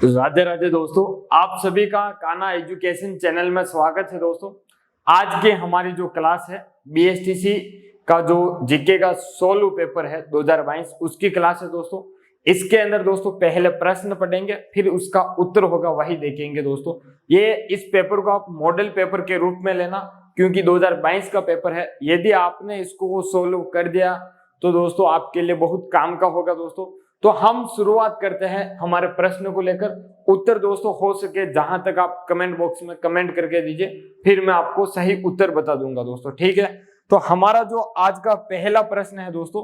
राधे राधे दोस्तों, आप सभी का कान्हा एजुकेशन चैनल में स्वागत है। दोस्तों आज के हमारी जो क्लास है बीएसटीसी का जो जीके का सोल्व पेपर है 2022 उसकी क्लास है। दोस्तों इसके अंदर दोस्तों पहले प्रश्न पढ़ेंगे, फिर उसका उत्तर होगा वही देखेंगे। दोस्तों ये इस पेपर को आप मॉडल पेपर के रूप में लेना, क्योंकि 2022 का पेपर है। यदि आपने इसको सोल्व कर दिया तो दोस्तों आपके लिए बहुत काम का होगा। दोस्तों तो हम शुरुआत करते हैं हमारे प्रश्न को लेकर। उत्तर दोस्तों हो सके जहां तक आप कमेंट बॉक्स में कमेंट करके दीजिए, फिर मैं आपको सही उत्तर बता दूंगा। दोस्तों ठीक है, तो हमारा जो आज का पहला प्रश्न है दोस्तों,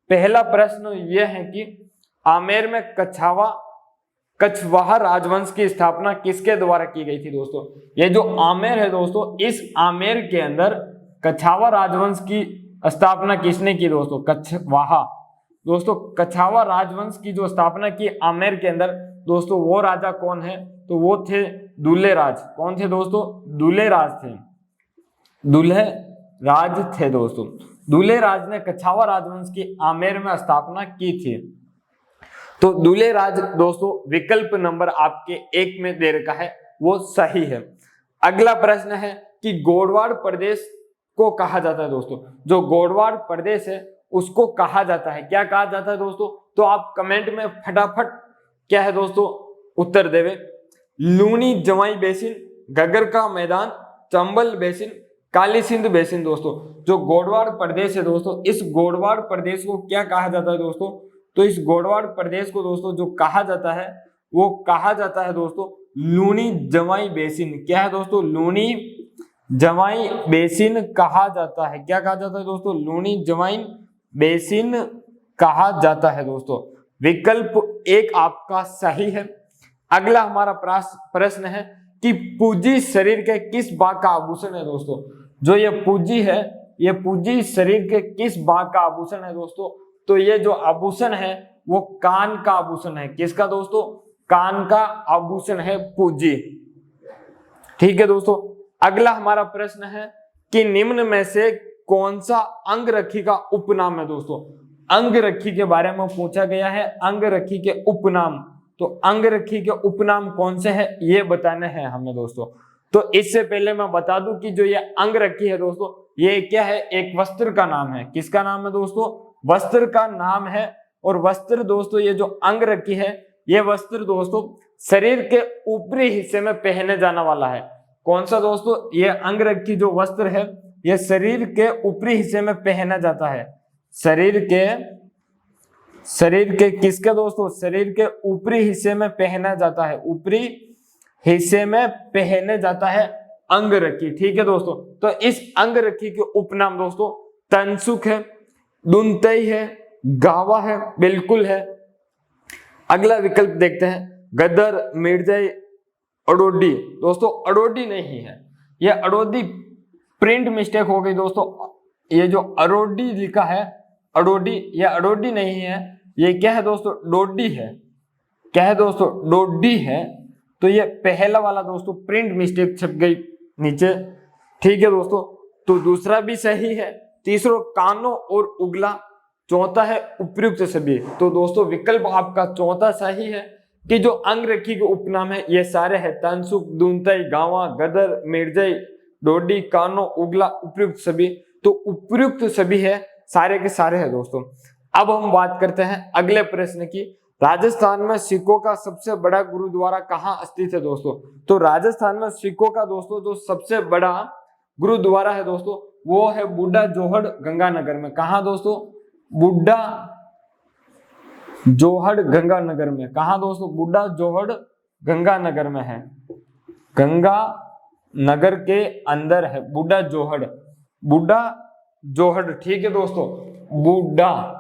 पहला प्रश्न यह है कि आमेर में कछवाहा राजवंश की स्थापना किसके द्वारा की गई थी। दोस्तों ये जो आमेर है दोस्तों, इस आमेर के अंदर कछवाहा राजवंश की स्थापना किसने की। दोस्तों कछवाहा, दोस्तों कछवाहा राजवंश की जो स्थापना की आमेर के अंदर, दोस्तों वो राजा कौन है, तो वो थे दुल्हे राज। कौन थे दोस्तों, दुल्हे राज थे, दुल्हे राज थे। दोस्तों दुल्हे राज ने कछवाहा राजवंश की आमेर में स्थापना की थी। तो दुल्हे राज दोस्तों विकल्प नंबर आपके 1 में दे रखा है, वो सही है। अगला प्रश्न है कि गोडवाड़ प्रदेश को कहा जाता है। दोस्तों जो गोडवाड़ प्रदेश है उसको कहा जाता है, क्या कहा जाता है दोस्तों, तो आप कमेंट में फटाफट क्या है दोस्तों उत्तर देवे। लूनी जवाई बेसिन, गगर का मैदान, चंबल बेसिन, काली सिंध बेसिन। दोस्तों जो गोडवाड़ प्रदेश है दोस्तों, इस गोडवाड़ प्रदेश को क्या कहा जाता है दोस्तों, तो इस गोडवाड़ प्रदेश को दोस्तों जो कहा जाता है वो कहा जाता है दोस्तों लूनी जवाई बेसिन। क्या है दोस्तों, लूनी जवाई बेसिन कहा जाता है। क्या कहा जाता है दोस्तों, लूनी जवाई बेसिन कहा जाता है। दोस्तों विकल्प 1 आपका सही है। अगला हमारा प्रश्न है कि पूंजी शरीर के किस भाग का आभूषण है। दोस्तों जो ये पूंजी है, ये पूंजी शरीर के किस भाग का आभूषण है। दोस्तों तो ये जो आभूषण है वो कान का आभूषण है। किसका दोस्तों, कान का आभूषण है पूंजी। ठीक है दोस्तों, अगला हमारा प्रश्न है कि निम्न में से कौन सा अंगरखी का उपनाम है। दोस्तों अंगरखी के बारे में पूछा गया है, अंगरखी के उपनाम। तो अंगरखी के उपनाम कौन से हैं ये बताने हैं हमें। दोस्तों तो इससे पहले मैं बता दूं कि जो ये अंगरखी है दोस्तों, ये क्या है, एक वस्त्र का नाम है। किसका नाम है दोस्तों, वस्त्र का नाम है। और वस्त्र दोस्तों, ये जो अंगरखी है ये वस्त्र दोस्तों शरीर के ऊपरी हिस्से में पहने जाने वाला है। कौन सा दोस्तों, ये अंगरखी जो वस्त्र है ये शरीर के ऊपरी हिस्से में पहना जाता है। शरीर के किसके दोस्तों, शरीर के ऊपरी हिस्से में पहना जाता है, ऊपरी हिस्से में पहने जाता है अंगरखी। ठीक है दोस्तों, तो इस अंगरखी के उपनाम दोस्तों तनसुख है, दुनतई है, गावा है, बिल्कुल है। अगला विकल्प देखते हैं, गदर, मिर्जाई, अडोडी। दोस्तों अडोडी नहीं है, ये अडोडी प्रिंट मिस्टेक हो गई दोस्तों। ये जो अडोडी लिखा है अडोडी, ये अडोडी नहीं है, ये क्या है दोस्तों, डोडी है। क्या है दोस्तों, डोडी है। तो ये पहला वाला दोस्तों प्रिंट मिस्टेक छप गई नीचे। ठीक है दोस्तों, तो दूसरा भी सही है। तीसरा कानो और उगला, चौथा है उपयुक्त सभी। तो दोस्तों विकल्प आपका चौथा सही है कि जो अंगरखी के उपनाम है ये सारे हैं तनसुख, दुनतई, गावा, गदर, मिर्जाई, डोडी, कानो, उगला, उपयुक्त सभी। तो उपयुक्त सभी है, सारे के सारे है दोस्तों। अब हम बात करते हैं अगले प्रश्न की। राजस्थान में सिखों का सबसे बड़ा गुरुद्वारा कहाँ स्थित है। दोस्तों तो राजस्थान में सिखों का दोस्तों जो सबसे बड़ा गुरुद्वारा है दोस्तों वो है बुड्ढा जोहड़ गंगानगर में। कहा दोस्तों, बुड्ढा जोहड़ गंगानगर में। कहा दोस्तों, बुड्ढा जोहड़ गंगानगर में है, गंगा नगर के अंदर है बुड्ढा जोहड़, बुड्ढा जोहड़। ठीक है दोस्तों, बुड्ढा,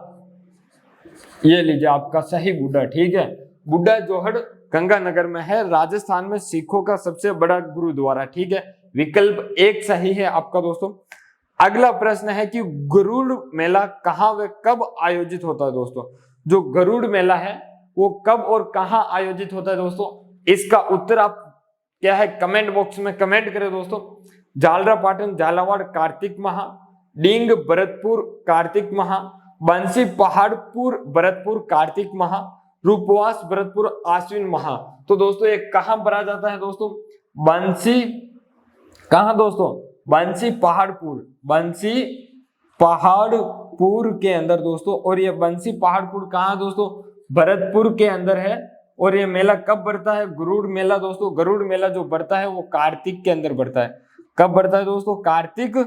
ये लीजिए आपका सही बुड्ढा। ठीक है, बुड्ढा जोहड़ गंगानगर में है, राजस्थान में सिखों का सबसे बड़ा गुरुद्वारा। ठीक है, विकल्प 1 सही है आपका दोस्तों। अगला प्रश्न है कि गरुड़ मेला कहाँ व कब आयोजित होता है। दोस्तों जो गरुड़ मेला है वो कब और कहाँ आयोजित होता है दोस्तों, इसका उत्तर आप क्या है कमेंट बॉक्स में कमेंट करें दोस्तों। झालरापाटन झालावाड़ कार्तिक माह, डींग भरतपुर कार्तिक माह, बंसी पहाड़पुर भरतपुर कार्तिक माह, रूपवास भरतपुर आश्विन महा। तो दोस्तों ये कहां भरा जाता है दोस्तों? बंसी, कहां दोस्तों? बंसी पहाड़पुर, बंसी पहाड़पुर के अंदर दोस्तों। और ये बंसी पहाड़पुर कहां दोस्तों? भरतपुर के अंदर है। और ये मेला कब बढ़ता है? गरुड़ मेला दोस्तों। गरुड़ मेला जो बढ़ता है वो कार्तिक के अंदर बढ़ता है। कब बढ़ता है दोस्तों? कार्तिक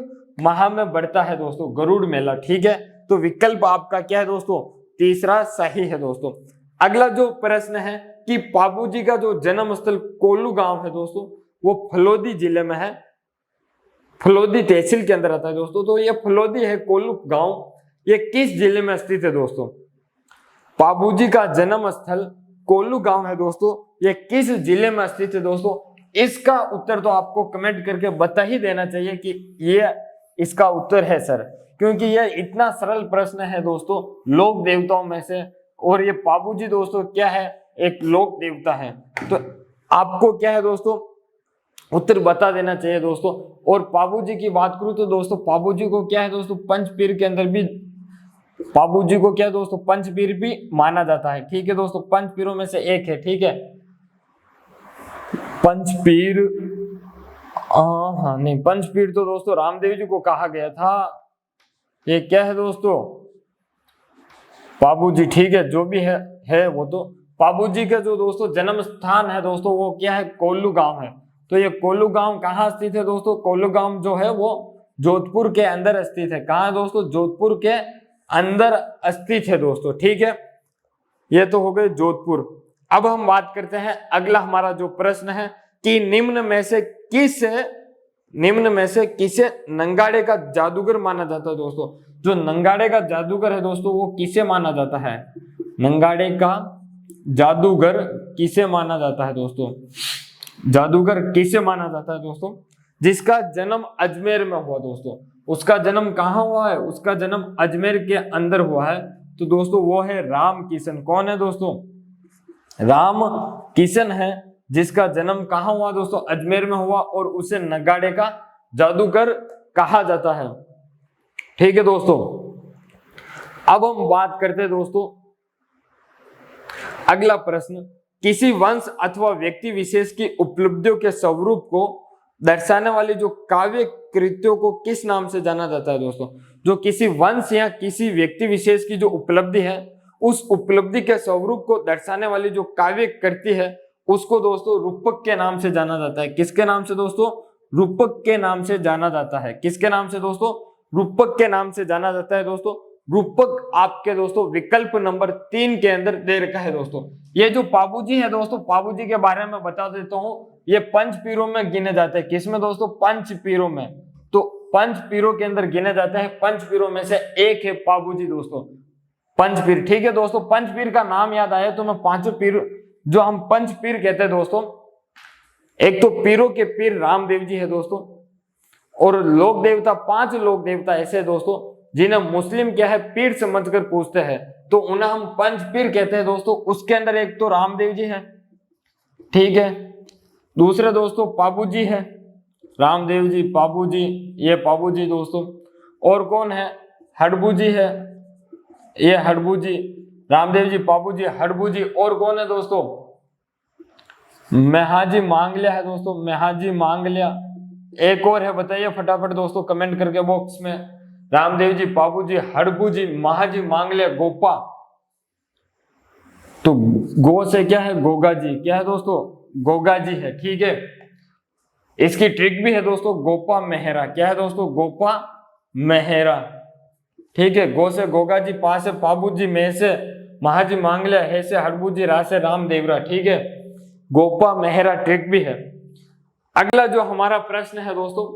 माह में बढ़ता है दोस्तों गरुड़ मेला। ठीक है, तो विकल्प आपका क्या है दोस्तों? तीसरा सही है दोस्तों। अगला जो प्रश्न है कि पाबूजी का जो जन्म स्थल कोल्लू गांव है दोस्तों, वो फलोदी जिले में है, फलोदी तहसील के अंदर आता है दोस्तों। तो ये फलोदी है कोल्लू गांव, ये किस जिले में स्थित है दोस्तों? पाबूजी का जन्म स्थल कोल्लू गांव है दोस्तों, ये किस जिले में स्थित है दोस्तों? इसका उत्तर तो आपको कमेंट करके बता ही देना चाहिए कि ये इसका उत्तर है सर, क्योंकि ये इतना सरल प्रश्न है दोस्तों लोक देवताओं में से। और ये पाबूजी दोस्तों क्या है? एक लोक देवता है। तो आपको क्या है दोस्तों? उत्तर बता देना चाहिए दोस्तों। और पाबूजी की बात करूं तो दोस्तों पाबूजी को क्या है दोस्तों? पंचपीर के अंदर भी पाबूजी को क्या है दोस्तों? पंचपीर भी माना जाता है। ठीक है दोस्तों, पंचपीरों में से एक है। ठीक है, पंचपीर, हाँ नहीं, पंचपीर तो दोस्तों रामदेव जी को कहा गया था। ये क्या है दोस्तों? पाबूजी। ठीक है, जो भी है वो तो पाबूजी का जो दोस्तों जन्म स्थान है दोस्तों वो क्या है? कोल्लू गांव है। तो ये कोल्लू गांव कहाँ स्थित है दोस्तों? कोल्लू गांव जो है वो जोधपुर के अंदर स्थित है। कहाँ है दोस्तों? जोधपुर के अंदर स्थित है दोस्तों। ठीक है, ये तो हो गए जोधपुर। अब हम बात करते हैं अगला हमारा जो प्रश्न है कि निम्न में से किसे नंगाड़े का जादूगर माना जाता है दोस्तों? जो नंगाड़े का जादूगर है दोस्तों वो किसे माना जाता है? नंगाड़े का जादूगर किसे माना जाता है दोस्तों? जादूगर किसे माना जाता है दोस्तों? जिसका जन्म अजमेर में हुआ दोस्तों। उसका जन्म कहाँ हुआ है? उसका जन्म अजमेर के अंदर हुआ है। तो दोस्तों वो है राम किशन। कौन है दोस्तों? राम किशन है, जिसका जन्म कहाँ हुआ दोस्तों? अजमेर में हुआ, और उसे नगाड़े का जादूगर कहा जाता है। ठीक है दोस्तों, अब हम बात करते हैं दोस्तों अगला प्रश्न, किसी वंश अथवा व्यक्ति विशेष की उपलब्धियों के स्वरूप को दर्शाने वाली जो काव्य कृतियों को किस नाम से जाना जाता है दोस्तों? जो किसी वंश या किसी व्यक्ति विशेष की जो उपलब्धि है, उस उपलब्धि के स्वरूप को दर्शाने वाली जो काव्य कृति है उसको दोस्तों रूपक के नाम से जाना जाता है। किसके नाम से दोस्तों? रूपक के नाम से जाना जाता है। किसके नाम से दोस्तों? रूपक के नाम से जाना जाता है दोस्तों। रूपक आपके दोस्तों विकल्प नंबर 3 के अंदर दे रखा है दोस्तों। ये जो पाबूजी है दोस्तों, पाबूजी के बारे में बता देता हूं, ये पंचपीरों में गिने जाते हैं। किसमें दोस्तों? पंचपीरों में। तो पंचपीरों के अंदर गिने जाते हैं, पंचपीरों में से एक है पाबूजी दोस्तों, पंचपीर। ठीक है दोस्तों, पंचपीर का नाम याद आया तो मैं पांचों पीर जो हम पंचपीर कहते हैं दोस्तों, एक तो पीरों के पीर रामदेव जी है दोस्तों, और लोक देवता 5 लोक देवता ऐसे है दोस्तों जिन्हें मुस्लिम क्या है पीर समझकर पूछते हैं, तो उन्हें हम पंचपीर कहते हैं दोस्तों। उसके अंदर एक तो रामदेव जी है, ठीक है, दूसरे दोस्तों पाबूजी है, रामदेव जी, पाबूजी, ये पाबूजी दोस्तों, और कौन है? हड़बूजी है, ये हड़बूजी, रामदेव जी, पाबूजी, हड़बूजी, और कौन है दोस्तों? मेहाजी मांगलिया है दोस्तों, मेहाजी मांगलिया। एक और है, बताइए फटाफट दोस्तों कमेंट करके बॉक्स में। रामदेव जी, पाबूजी, हड़बूजी, महाजी मांगलिया, गोपा। तो गो से क्या है? गोगा जी। क्या है दोस्तों? गोगा जी है। ठीक है, इसकी ट्रिक भी है दोस्तों, गोपा मेहरा। क्या है दोस्तों? गोपा मेहरा। ठीक है, गो से गोगा जी, पा से पाबूजी, मे से महाजी मांगलिया, हे से हड़बूजी, रा से रामदेवरा। ठीक है, गोपा मेहरा ट्रिक भी है। अगला जो हमारा प्रश्न है दोस्तों,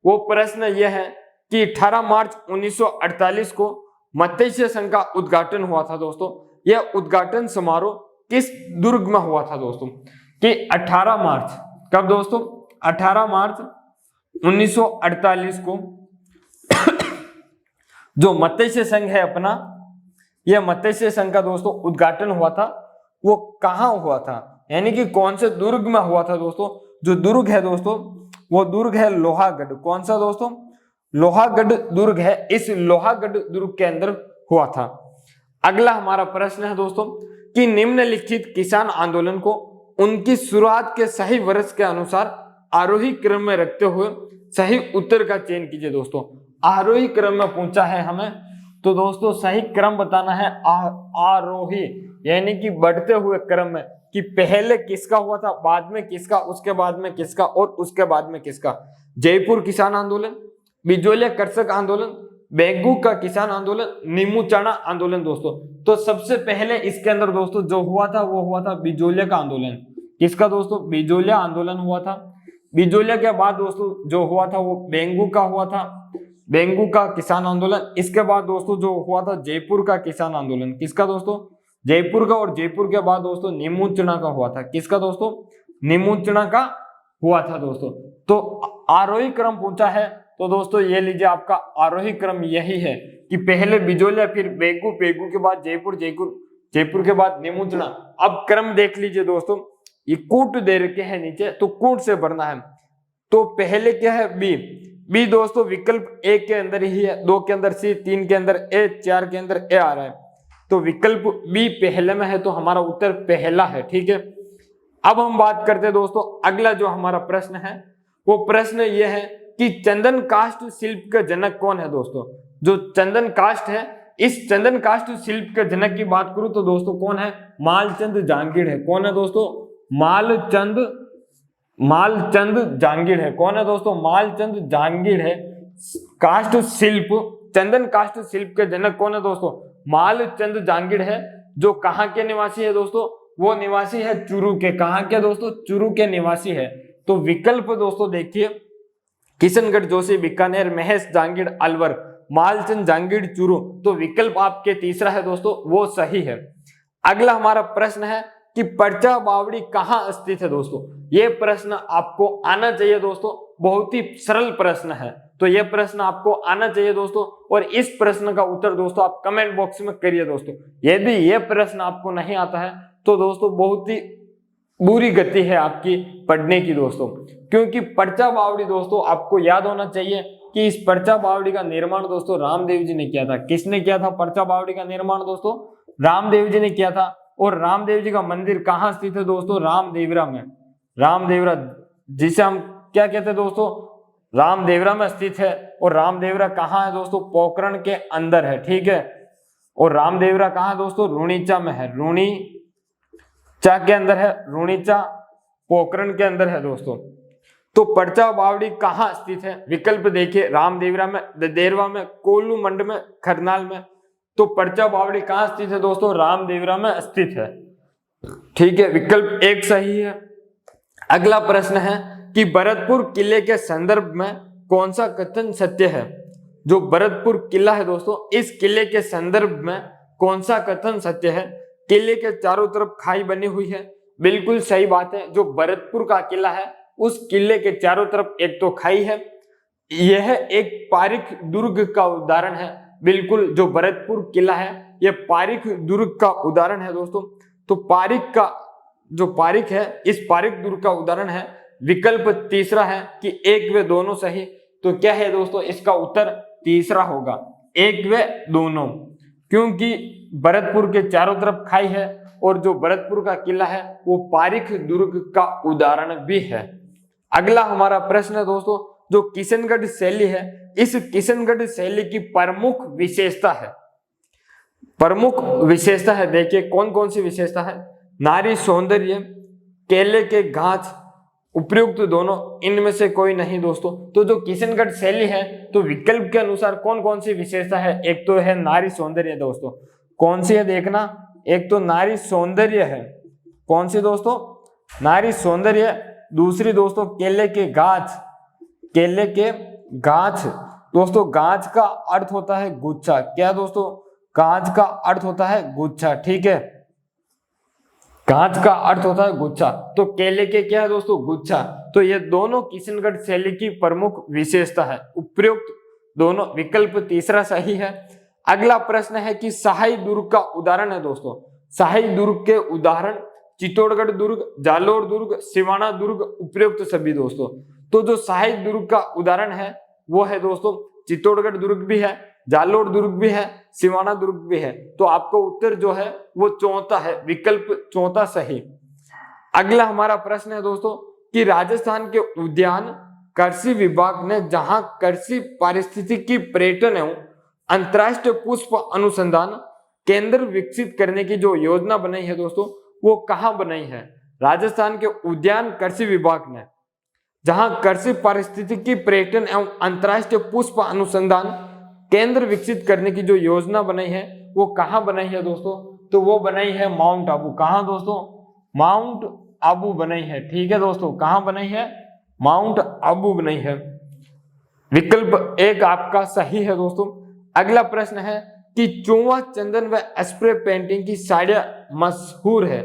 वो प्रश्न यह है कि 18 मार्च 1948 को मत्स्य संघ का उद्घाटन हुआ था दोस्तों। यह उद्घाटन समारोह किस दुर्ग में हुआ था दोस्तों? कि 18 मार्च, कब दोस्तों? 18 मार्च 1948 को जो मत्स्य संघ है अपना, यह मत्स्य संघ का दोस्तों उद्घाटन हुआ था। वो कहाँ हुआ था, यानी कि कौन से दुर्ग में हुआ था दोस्तों? जो दुर्ग है दोस्तों, वो दुर्ग है लोहागढ़। कौन सा दोस्तों? लोहागढ़ दुर्ग है। इस लोहागढ़ दुर्ग के अंदर हुआ था। अगला हमारा प्रश्न है दोस्तों कि निम्नलिखित किसान आंदोलन को उनकी शुरुआत के सही वर्ष के अनुसार आरोही क्रम में रखते हुए सही उत्तर का चयन कीजिए। दोस्तों आरोही क्रम में पूछा है हमें, तो दोस्तों सही क्रम बताना है आरोही, यानी कि बढ़ते हुए क्रम में, कि पहले किसका हुआ था, बाद में किसका, उसके बाद में किसका और उसके बाद में किसका। जयपुर किसान आंदोलन, बिजोलिया कृषक आंदोलन, बेगू का किसान आंदोलन, नीमूचाना आंदोलन। दोस्तों तो सबसे पहले इसके अंदर दोस्तों जो हुआ था वो हुआ था बिजोलिया का आंदोलन। किसका दोस्तों? बिजोलिया आंदोलन हुआ था। बिजोलिया के बाद दोस्तों जो हुआ था वो बेंगू का हुआ था, बेंगू का किसान आंदोलन। इसके बाद दोस्तों जो हुआ था जयपुर का किसान आंदोलन। किसका दोस्तों? जयपुर का। और जयपुर के बाद दोस्तों नीमूचना का हुआ था। किसका दोस्तों? नीमूचना का हुआ था दोस्तों। तो आरोही क्रम पूछा है तो दोस्तों ये लीजिए, आपका आरोही क्रम यही है कि पहले बिजोलिया, फिर बेगू, बेगू के बाद जयपुर, जयपुर के बाद नीमूचना। अब क्रम देख लीजिए दोस्तों, ये कूट दे रखे हैं नीचे, तो कूट से भरना है। तो पहले क्या है? बी। बी दोस्तों विकल्प ए के अंदर ही है, 2 के अंदर सी, 3 के अंदर ए, 4 के अंदर ए आ रहा है, तो विकल्प बी पहले में है, तो हमारा उत्तर पहला है। ठीक है, अब हम बात करते हैं दोस्तों अगला जो हमारा प्रश्न है, वो प्रश्न ये है कि चंदन काष्ठ शिल्प का जनक कौन है। दोस्तों जो चंदन काष्ठ है, इस चंदन काष्ठ शिल्प के जनक की बात करूं तो दोस्तों कौन है? मालचंद जांगीड़ है। कौन है दोस्तों? मालचंद जांगीड़ है। कौन है दोस्तों? मालचंद जांगीड़ है। काष्ठ शिल्प, चंदन काष्ठ शिल्प के जनक कौन है दोस्तों? मालचंद जांगीड़ है। जो कहां के निवासी है दोस्तों? वो निवासी है चूरू के। कहां के दोस्तों? चूरू के निवासी है। तो विकल्प दोस्तों देखिए, किशनगढ़, जोशी, बीकानेर, महेश जांगीड़, अलवर, मालचंद जांगीड़, चूरू। तो विकल्प आपके तीसरा है दोस्तों, वो सही है। अगला हमारा प्रश्न है कि परचा बावड़ी कहां स्थित है। दोस्तों ये प्रश्न आपको आना चाहिए दोस्तों, बहुत ही सरल प्रश्न है, तो ये प्रश्न आपको आना चाहिए दोस्तों। और इस प्रश्न का उत्तर दोस्तों आप कमेंट बॉक्स में करिए दोस्तों। यदि ये प्रश्न आपको नहीं आता है तो दोस्तों बहुत ही बुरी गति है आपकी पढ़ने की दोस्तों, क्योंकि परचा बावड़ी दोस्तों आपको याद होना चाहिए कि इस परचा बावड़ी का निर्माण दोस्तों रामदेव जी ने किया था। किसने किया था परचा बावड़ी का निर्माण दोस्तों? रामदेव जी ने किया था। और रामदेव जी का मंदिर कहाँ स्थित है दोस्तों? रामदेवरा में। रामदेवरा, जिसे हम क्या कहते हैं दोस्तों? रामदेवरा में स्थित है। और रामदेवरा कहाँ है दोस्तों? पोखरण के अंदर है। ठीक है, और रामदेवरा कहाँ है दोस्तों? रूणीचा में है। रूणीचा के अंदर है, रूणीचा पोखरण के अंदर है दोस्तों। तो परचा बावड़ी कहाँ स्थित है? विकल्प देखिए, रामदेवरा में, ददेरवा में, कोल्लू मंड में, खरनाल में। तो परचा बावड़ी कहाँ स्थित है दोस्तों? रामदेवरा में स्थित है। ठीक है, विकल्प 1 सही है। अगला प्रश्न है कि भरतपुर किले के संदर्भ में कौन सा कथन सत्य है। जो भरतपुर किला है दोस्तों, इस किले के संदर्भ में कौन सा कथन सत्य है? किले के चारों तरफ खाई बनी हुई है, बिल्कुल सही बात है। जो भरतपुर का किला है उस किले के चारों तरफ एक तो खाई है, यह एक पारिक दुर्ग का उदाहरण है। बिल्कुल, जो भरतपुर किला है यह पारिक दुर्ग का उदाहरण है दोस्तों। तो पारिक का जो पारिक है, इस पारिक दुर्ग का उदाहरण है। विकल्प तीसरा है कि 1 व दोनों सही। तो क्या है दोस्तों? इसका उत्तर तीसरा होगा, 1 व दोनों, क्योंकि भरतपुर के चारों तरफ खाई है और जो भरतपुर का किला है वो पारिक दुर्ग का उदाहरण भी है। अगला हमारा प्रश्न है दोस्तों, जो किशनगढ़ शैली है, इस किशनगढ़ शैली की प्रमुख विशेषता है। प्रमुख विशेषता है, देखिए कौन कौन सी विशेषता है? नारी सौंदर्य, केले के गाछ, उपयुक्त दोनों, इनमें से कोई नहीं दोस्तों। तो जो किशनगढ़ शैली है, तो विकल्प के अनुसार कौन कौन सी विशेषता है? एक तो है नारी सौंदर्य दोस्तों। कौन सी है देखना? एक तो नारी सौंदर्य है। कौन सी दोस्तों? नारी सौंदर्य। दूसरी दोस्तों केले के गाछ। केले के गाछ दोस्तों, गाछ का अर्थ होता है गुच्छा। क्या दोस्तों? गाछ का अर्थ होता है गुच्छा। ठीक है, गाछ का अर्थ होता है गुच्छा, तो केले के क्या है दोस्तों? गुच्छा। तो ये दोनों किशनगढ़ शैली की प्रमुख विशेषता है। उपयुक्त दोनों, विकल्प तीसरा सही है। अगला प्रश्न है कि शाही दुर्ग का उदाहरण है दोस्तों। शाही दुर्ग के उदाहरण चित्तौड़गढ़ दुर्ग, जालोर दुर्ग, सिवाना दुर्ग, उपयुक्त सभी दोस्तों। तो जो शाही दुर्ग का उदाहरण है वो है दोस्तों चित्तौड़गढ़ दुर्ग भी है, जालोर दुर्ग भी है, सिवाना दुर्ग भी है। तो आपका उत्तर जो है वो चौथा है, विकल्प चौथा सही। अगला हमारा प्रश्न है दोस्तों कि राजस्थान के उद्यान कृषि विभाग ने जहां कृषि पारिस्थितिकी पर्यटन एवं अंतरराष्ट्रीय पुष्प अनुसंधान केंद्र विकसित करने की जो योजना बनाई है दोस्तों, वो कहां बनाई है? राजस्थान के उद्यान कृषि विभाग ने जहां कृषि पारिस्थितिकी पर्यटन एवं अंतरराष्ट्रीय पुष्प अनुसंधान केंद्र विकसित करने की जो योजना बनाई है वो कहां बनाई है दोस्तों? तो वो बनाई है माउंट आबू। कहां दोस्तों? माउंट आबू बनाई है। ठीक है दोस्तों, कहां बनाई है? माउंट आबू बनाई है। विकल्प एक आपका सही है दोस्तों। अगला प्रश्न है कि चौवा चंदन व स्प्रे पेंटिंग की साड़ियां मशहूर है।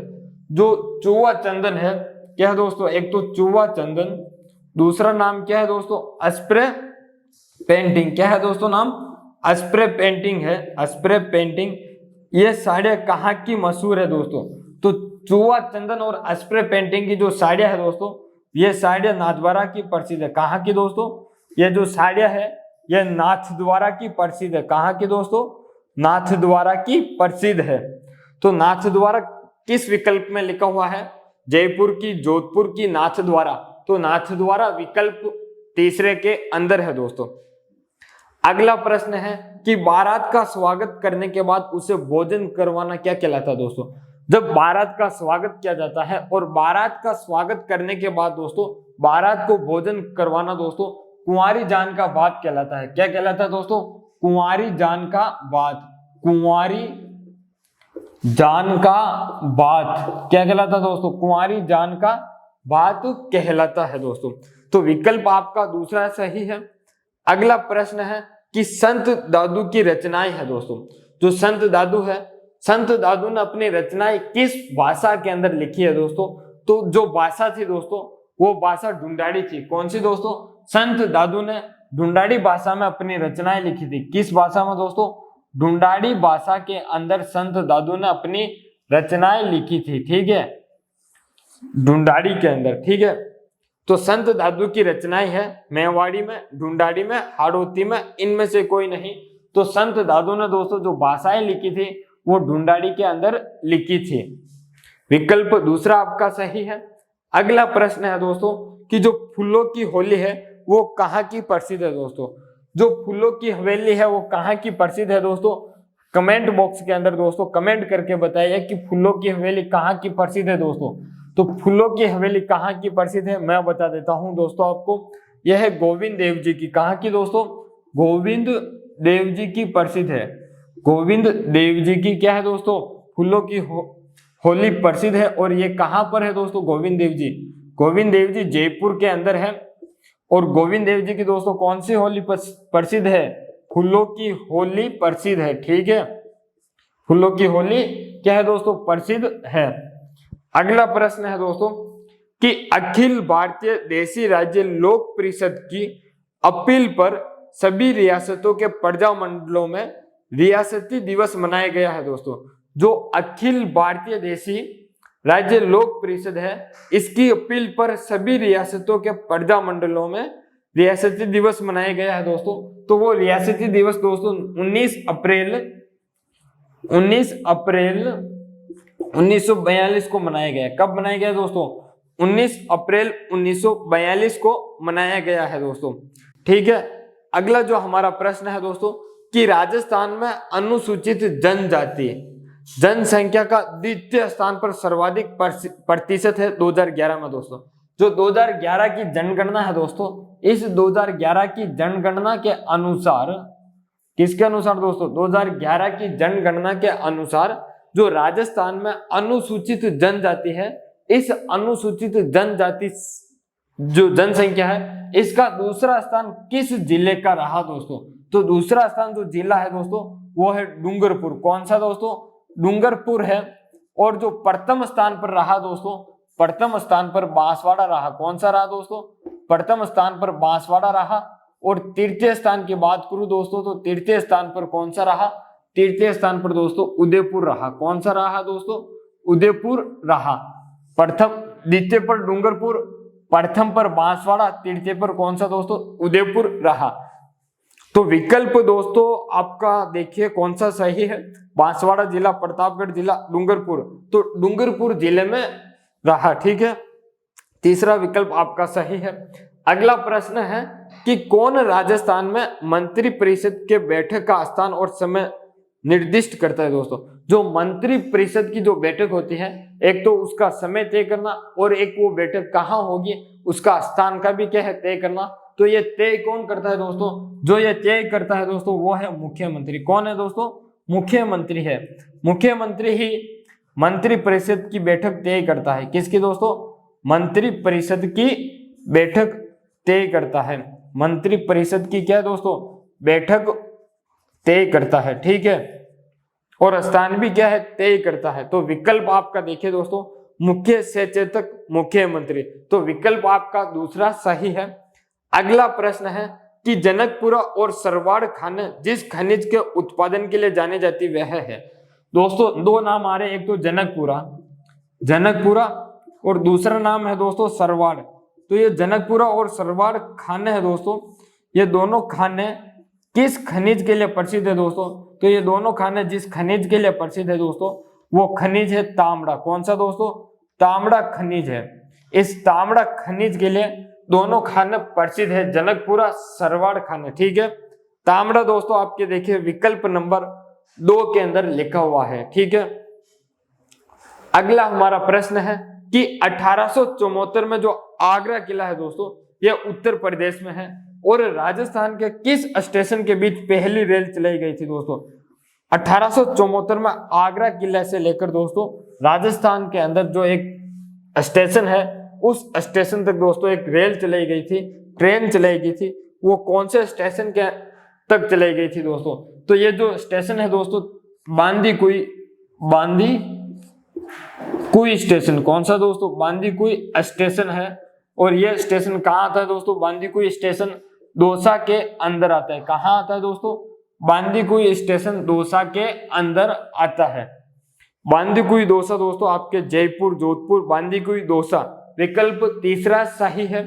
जो चौवा चंदन है क्या है दोस्तों? एक तो चौवा चंदन, दूसरा नाम क्या है दोस्तों? Spray painting. क्या है दोस्तों नाम? स्प्रे पेंटिंग है, स्प्रे पेंटिंग। ये साड़ियां कहाँ की मशहूर है दोस्तों? तो चौवा चंदन और स्प्रे पेंटिंग की जो साड़ियां है दोस्तों, ये साड़ियां नाथद्वारा की प्रसिद्ध है। कहाँ की दोस्तों? ये जो साड़ियां है ये नाथद्वारा की प्रसिद्ध है। कहाँ की दोस्तों? नाथद्वारा की प्रसिद्ध है। तो नाथद्वारा किस विकल्प में लिखा हुआ है? जयपुर की, जोधपुर की, नाथद्वारा। तो नाथद्वारा विकल्प तीसरे के अंदर है दोस्तों। अगला प्रश्न है कि बारात का स्वागत करने के बाद उसे भोजन करवाना क्या कहलाता है दोस्तों? जब बारात का स्वागत किया जाता है और बारात का स्वागत करने के बाद दोस्तों बारात को भोजन करवाना दोस्तों कुंवारी जान का बात कहलाता है। क्या कहलाता है दोस्तों? कुंवारी जान का बात। कुंवारी जान का बात क्या कहलाता है दोस्तों? कुंवारी जान का बात कहलाता है दोस्तों। तो विकल्प आपका दूसरा सही है। अगला प्रश्न है कि संत दादू की रचनाएं है दोस्तों। जो संत दादू है, संत दादू ने अपनी रचनाएं किस भाषा के अंदर लिखी है दोस्तों? तो जो भाषा थी दोस्तों वो भाषा ढूंढाड़ी थी। कौन सी दोस्तों? संत दादू ने ढूंढाड़ी भाषा में अपनी रचनाएं लिखी थी। किस भाषा में दोस्तों? ढूंढाड़ी भाषा के अंदर संत दादू ने अपनी रचनाएं लिखी थी। ठीक है, ढूंढाड़ी के अंदर। ठीक है, तो संत दादू की रचनाएं है मेवाड़ी में, ढूंढाड़ी में, हाड़ौती में, इनमें से कोई नहीं। तो संत दादू ने दोस्तों जो भाषाएं लिखी थी वो ढूंढाड़ी के अंदर लिखी थी। विकल्प दूसरा आपका सही है। अगला प्रश्न है दोस्तों कि जो फूलों की होली है वो कहाँ की प्रसिद्ध है दोस्तों? जो फूलों की हवेली है वो कहाँ की प्रसिद्ध है दोस्तों? कमेंट बॉक्स के अंदर दोस्तों कमेंट करके बताइए कि फूलों की हवेली कहाँ की प्रसिद्ध है दोस्तों। तो फूलों की हवेली कहाँ की प्रसिद्ध है मैं बता देता हूं दोस्तों आपको। यह है गोविंद देव जी की। कहाँ की दोस्तों? गोविंद देव जी की प्रसिद्ध है। गोविंद देव जी की क्या है दोस्तों? फूलों की होली प्रसिद्ध है। और ये कहाँ पर है दोस्तों? गोविंद देव जी, गोविंद देव जी जयपुर के अंदर है। और गोविंद देव जी की दोस्तों कौन सी होली प्रसिद्ध है? फूलों की होली प्रसिद्ध है। ठीक है, फूलों की होली क्या है दोस्तों? प्रसिद्ध है। अगला प्रश्न है दोस्तों कि अखिल भारतीय देशी राज्य लोक परिषद की अपील पर सभी रियासतों के प्रजा मंडलों में रियासती दिवस मनाया गया है दोस्तों। जो अखिल भारतीय देशी राज्य लोक परिषद है इसकी अपील पर सभी रियासतों के प्रजा मंडलों में रियासती दिवस मनाया गया है दोस्तों। तो वो रियासती दिवस दोस्तों 19 अप्रैल 1942 को मनाया गया। कब मनाया गया दोस्तों? 19 अप्रैल 1942 को मनाया गया है दोस्तों। ठीक है, अगला जो हमारा प्रश्न है दोस्तों कि राजस्थान में अनुसूचित जनजाति जनसंख्या का द्वितीय स्थान पर सर्वाधिक प्रतिशत है 2011 में दोस्तों। जो 2011 की जनगणना है दोस्तों, इस 2011 की जनगणना के अनुसार, किसके अनुसार दोस्तों? 2011 की जनगणना के अनुसार जो राजस्थान में अनुसूचित जनजाति है, इस अनुसूचित जनजाति जो जनसंख्या है इसका दूसरा स्थान किस जिले का रहा दोस्तों? तो दूसरा स्थान जो जिला है दोस्तों वो है डूंगरपुर। कौन सा दोस्तों? डूंगरपुर है। और जो प्रथम स्थान पर रहा दोस्तों, प्रथम स्थान पर बांसवाड़ा रहा। कौन सा रहा दोस्तों? प्रथम स्थान पर बांसवाड़ा रहा। और तृतीय स्थान की बात करूं दोस्तों तो तृतीय स्थान पर कौन सा रहा? तृतीय स्थान पर दोस्तों उदयपुर रहा। कौन सा रहा दोस्तों? उदयपुर रहा। प्रथम, द्वितीय पर डूंगरपुर, प्रथम पर बांसवाड़ा, तृतीय पर कौन सा दोस्तों? उदयपुर रहा। तो विकल्प दोस्तों आपका देखिए कौन सा सही है, बांसवाड़ा जिला, प्रतापगढ़ जिला, डूंगरपुर, तो डूंगरपुर जिले में रहा, ठीक है। तीसरा विकल्प आपका सही है। अगला प्रश्न है कि कौन राजस्थान में मंत्री परिषद के बैठक का स्थान और समय निर्दिष्ट करता है दोस्तों। जो मंत्री परिषद की जो बैठक होती है, एक तो उसका समय तय करना और एक वो बैठक कहाँ होगी उसका स्थान का भी क्या है तय करना। तो ये तय कौन करता है दोस्तों, जो ये तय करता है दोस्तों वो है मुख्यमंत्री। कौन है दोस्तों, मुख्यमंत्री है। मुख्यमंत्री ही मंत्री परिषद की बैठक तय करता है। किसकी दोस्तों, मंत्री परिषद की बैठक तय करता है। मंत्री परिषद की क्या है दोस्तों, बैठक तय करता है, ठीक है, और स्थान भी क्या है तय करता है। तो विकल्प आपका देखिए दोस्तों, मुख्य सचेतक मुख्यमंत्री, तो विकल्प आपका दूसरा सही है। अगला प्रश्न है कि जनकपुरा और सरवाड़ खान जिस खनिज के उत्पादन के लिए जाने जाती वह है। दोस्तों दो नाम आ रहे हैं, एक तो जनकपुरा और दूसरा नाम है दोस्तों सरवाड़। तो ये जनकपुरा और सरवाड़ खान है दोस्तों, ये दोनों खाने किस खनिज के लिए प्रसिद्ध है दोस्तों। तो ये दोनों खाने जिस खनिज के लिए प्रसिद्ध है दोस्तों वो खनिज है तांबड़ा। कौन सा दोस्तों, तांबड़ा खनिज है। इस तांबड़ा खनिज के लिए दोनों खाने प्रसिद्ध है, जनकपुरा सरवाड़ खाने, ठीक है। तांबड़ा दोस्तों आपके देखिए विकल्प नंबर 2 के अंदर लिखा हुआ है, ठीक है। अगला हमारा प्रश्न है कि 1874 में जो आगरा किला है दोस्तों ये उत्तर प्रदेश में है और राजस्थान के किस स्टेशन के बीच पहली रेल चलाई गई थी दोस्तों। 1874 में आगरा किला से लेकर दोस्तों राजस्थान के अंदर जो एक स्टेशन है उस स्टेशन तक दोस्तों एक रेल चलाई गई थी, ट्रेन चलाई गई थी। वो कौन से स्टेशन के तक चलाई गई थी दोस्तों, तो ये जो स्टेशन है दोस्तों बांदीकुई स्टेशन। कौन सा दोस्तों, बांदीकुई स्टेशन है। और ये स्टेशन कहाँ आता है दोस्तों, बांदीकुई स्टेशन दौसा के अंदर आता है। कहाँ आता है दोस्तों, बांदीकुई स्टेशन दौसा के अंदर आता है। बांदीकुई दौसा दोस्तों आपके जयपुर, जोधपुर, बांदीकुई दौसा, विकल्प तीसरा सही है।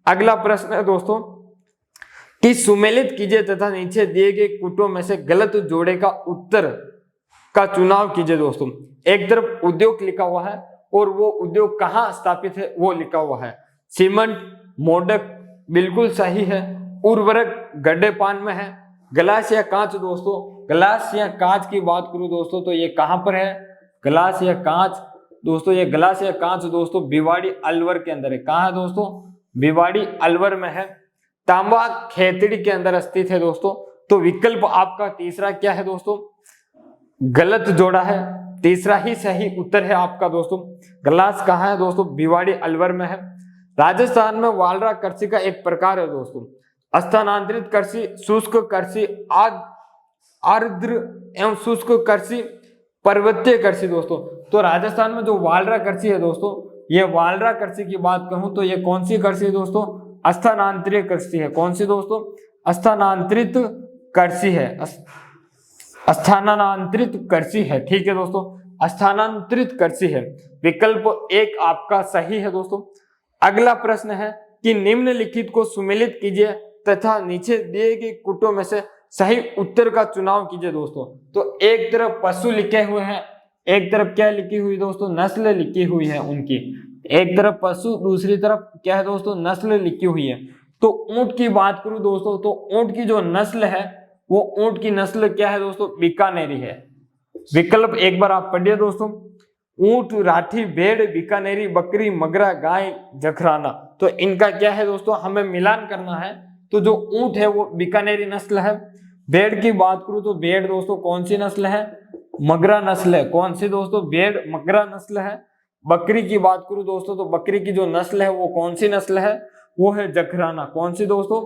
अगला प्रश्न है दोस्तों कि सुमेलित कीजिए तथा नीचे दिए गए कूटों में से गलत जोड़े का उत्तर का चुनाव कीजिए दोस्तों। एक तरफ उद्योग लिखा हुआ है और वो उद्योग कहाँ स्थापित है वो लिखा हुआ है। सीमेंट, मोडक, बिल्कुल सही है। उर्वरक गड्ढेपान में है। ग्लास या कांच दोस्तों, ग्लास या कांच की बात करूं दोस्तों तो ये कहां पर है, ग्लास या कांच दोस्तों, ये ग्लास या कांच दोस्तों भिवाड़ी अलवर के अंदर है। कहां है दोस्तों, भिवाड़ी अलवर में है। तांबा खेतड़ी के अंदर स्थित है दोस्तों। तो विकल्प आपका तीसरा क्या है दोस्तों, गलत जोड़ा है। तीसरा ही सही उत्तर है आपका दोस्तों। ग्लास कहाँ है दोस्तों, भिवाड़ी अलवर में है। राजस्थान में वालरा कृषि का एक प्रकार है दोस्तों, स्थानांतरित कृषि, शुष्क कृषि, आर्द्र एवं शुष्क कृषि, पर्वतीय कृषि दोस्तों। तो राजस्थान में जो वालरा कृषि है दोस्तों, ये वालरा कृषि की बात कहूं तो ये कौन सी कृषि है दोस्तों, स्थानांतरित कृषि है। कौन सी दोस्तों, स्थानांतरित कृषि है, स्थानांतरित कृषि है, ठीक है दोस्तों, स्थानांतरित कृषि है। विकल्प एक आपका सही है दोस्तों। अगला प्रश्न है कि निम्नलिखित को सुमेलित कीजिए तथा नीचे दिए गए कूटों में से सही उत्तर का चुनाव कीजिए दोस्तों। तो एक तरफ पशु लिखे हुए हैं, एक तरफ क्या लिखी हुई दोस्तों, नस्ल लिखी हुई है उनकी। एक तरफ पशु, दूसरी तरफ क्या है दोस्तों, नस्ल लिखी हुई है। तो ऊंट की बात करूं दोस्तों तो ऊंट की जो नस्ल है वो ऊंट की नस्ल क्या है दोस्तों, बीकानेरी है। विकल्प एक बार आप पढ़िए दोस्तों, ऊंट, राठी, भेड़, बीकानेरी, बकरी, मगरा, गाय, जखराना। तो इनका क्या है दोस्तों, हमें मिलान करना है। तो जो ऊंट है वो बीकानेरी नस्ल है। भेड़ की बात करूं तो भेड़ दोस्तों कौन सी नस्ल है, मगरा नस्ल है। कौन सी दोस्तों, भेड़ मगरा नस्ल है। बकरी की बात करूं दोस्तों तो बकरी की जो नस्ल है वो कौन सी नस्ल है, वो है जखराना। कौन सी दोस्तों,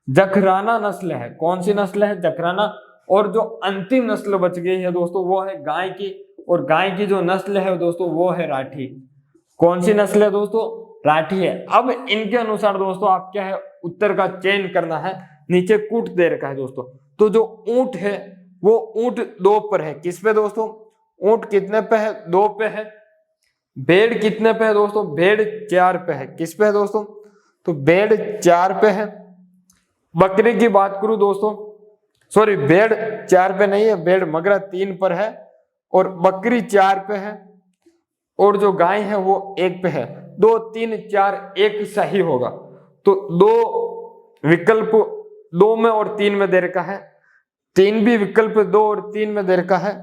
जखराना नस्ल है। कौन सी नस्ल है, जखराना। और जो अंतिम नस्ल बच गई है दोस्तों वो है गाय की, और गाय की जो नस्ल है दोस्तों वो है राठी। कौन सी नस्ल है दोस्तों, राठी है। अब इनके अनुसार दोस्तों आप क्या है उत्तर का चयन करना है। नीचे कूट दे रखा है दोस्तों। तो जो ऊंट है वो ऊंट 2 पर है। किस पे दोस्तों, ऊंट कितने पे है, 2 पे है। भेड़ कितने पे है दोस्तों, भेड़ 4 पे है। किस पे है दोस्तों, तो भेड़ 4 पे है। बकरी की बात करूं दोस्तों, सॉरी भेड़ 4 पे नहीं है, भेड़ मगरा 3 पर है और बकरी 4 पे है और जो गाय है वो 1 पे है। 2 3 4 1 सही होगा। तो 2 विकल्प 2 में और 3 में दे रखा है, 3 भी विकल्प 2 और 3 में दे रखा है,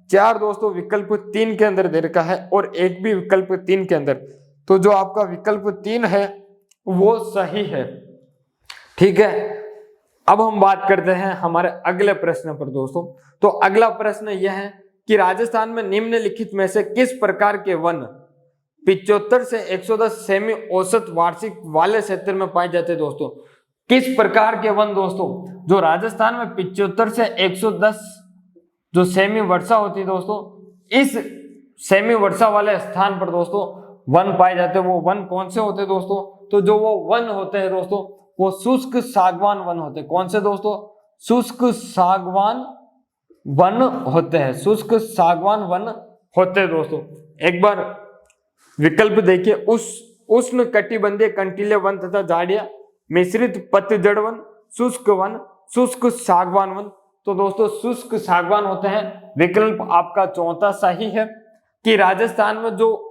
4 दोस्तों विकल्प 3 के अंदर दे रखा है और 1 भी विकल्प 3 के अंदर। तो जो आपका विकल्प 3 है वो सही है। ठीक है, अब हम बात करते हैं हमारे अगले प्रश्न पर दोस्तों। तो अगला प्रश्न यह है कि राजस्थान में निम्नलिखित में से किस प्रकार के वन 75 से 110 सेमी औसत वार्षिक वाले क्षेत्र में पाए जाते हैं दोस्तों? किस प्रकार के वन दोस्तों जो राजस्थान में 75 से 110 जो सेमी वर्षा होती है दोस्तों, इस सेमी वर्षा वाले स्थान पर दोस्तों वन पाए जाते हैं, वो वन कौन से होते हैं दोस्तों? तो जो वो वन होते हैं दोस्तों वो शुष्क सागवान वन होते हैं। कौन से दोस्तों? शुष्क सागवान वन होते हैं, शुष्क सागवान वन होते हैं दोस्तों। एक बार विकल्प देखिए, उष्ण कटिबंधीय कंटीले वन तथा झाड़ियां, मिश्रित पतझड़ वन, शुष्क वन, शुष्क सागवान वन। तो दोस्तों शुष्क सागवान होते हैं। विकल्प आपका चौथा सही है कि राजस्थान में जो